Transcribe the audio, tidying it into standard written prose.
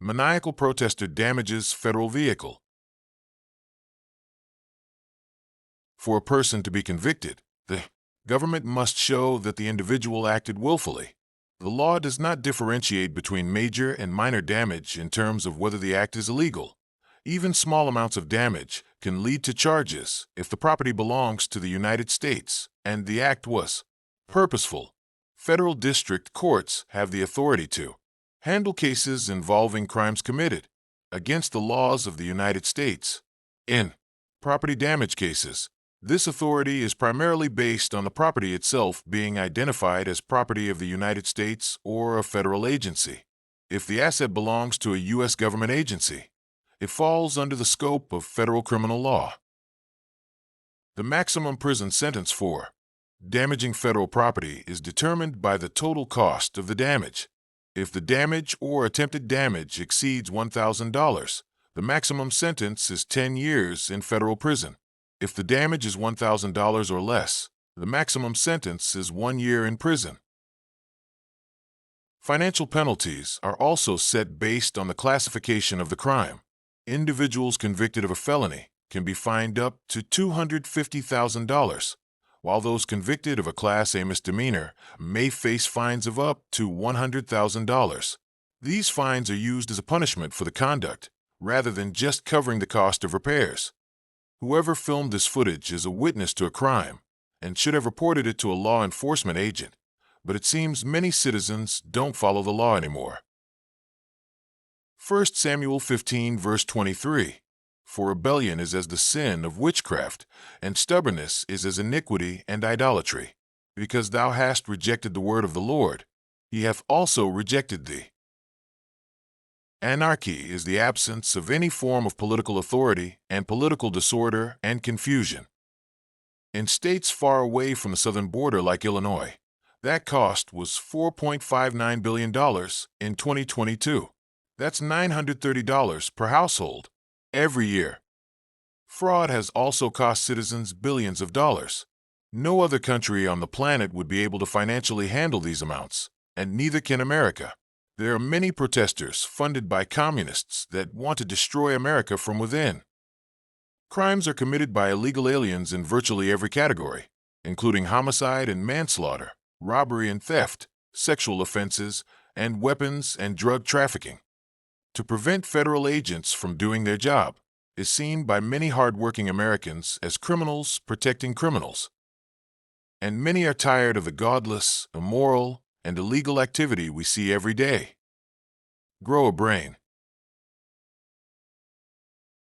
Maniacal protester damages federal vehicle. For a person to be convicted, the government must show that the individual acted willfully. The law does not differentiate between major and minor damage in terms of whether the act is illegal. Even small amounts of damage can lead to charges if the property belongs to the United States and the act was purposeful. Federal district courts have the authority to handle cases involving crimes committed against the laws of the United States. In property damage cases, this authority is primarily based on the property itself being identified as property of the United States or a federal agency. If the asset belongs to a U.S. government agency, it falls under the scope of federal criminal law. The maximum prison sentence for damaging federal property is determined by the total cost of the damage. If the damage or attempted damage exceeds $1,000, the maximum sentence is 10 years in federal prison. If the damage is $1,000 or less, the maximum sentence is 1 year in prison. Financial penalties are also set based on the classification of the crime. Individuals convicted of a felony can be fined up to $250,000, while those convicted of a Class A misdemeanor may face fines of up to $100,000. These fines are used as a punishment for the conduct, rather than just covering the cost of repairs. Whoever filmed this footage is a witness to a crime and should have reported it to a law enforcement agent, but it seems many citizens don't follow the law anymore. 1 Samuel 15 verse 23, "For rebellion is as the sin of witchcraft, and stubbornness is as iniquity and idolatry. Because thou hast rejected the word of the Lord, he hath also rejected thee." Anarchy is the absence of any form of political authority and political disorder and confusion. In states far away from the southern border like Illinois, that cost was $4.59 billion in 2022. That's $930 per household every year. Fraud has also cost citizens billions of dollars. No other country on the planet would be able to financially handle these amounts, and neither can America. There are many protesters funded by communists that want to destroy America from within. Crimes are committed by illegal aliens in virtually every category, including homicide and manslaughter, robbery and theft, sexual offenses, and weapons and drug trafficking. To prevent federal agents from doing their job is seen by many hardworking Americans as criminals protecting criminals. And many are tired of the godless, immoral, and illegal activity we see every day. Grow a brain.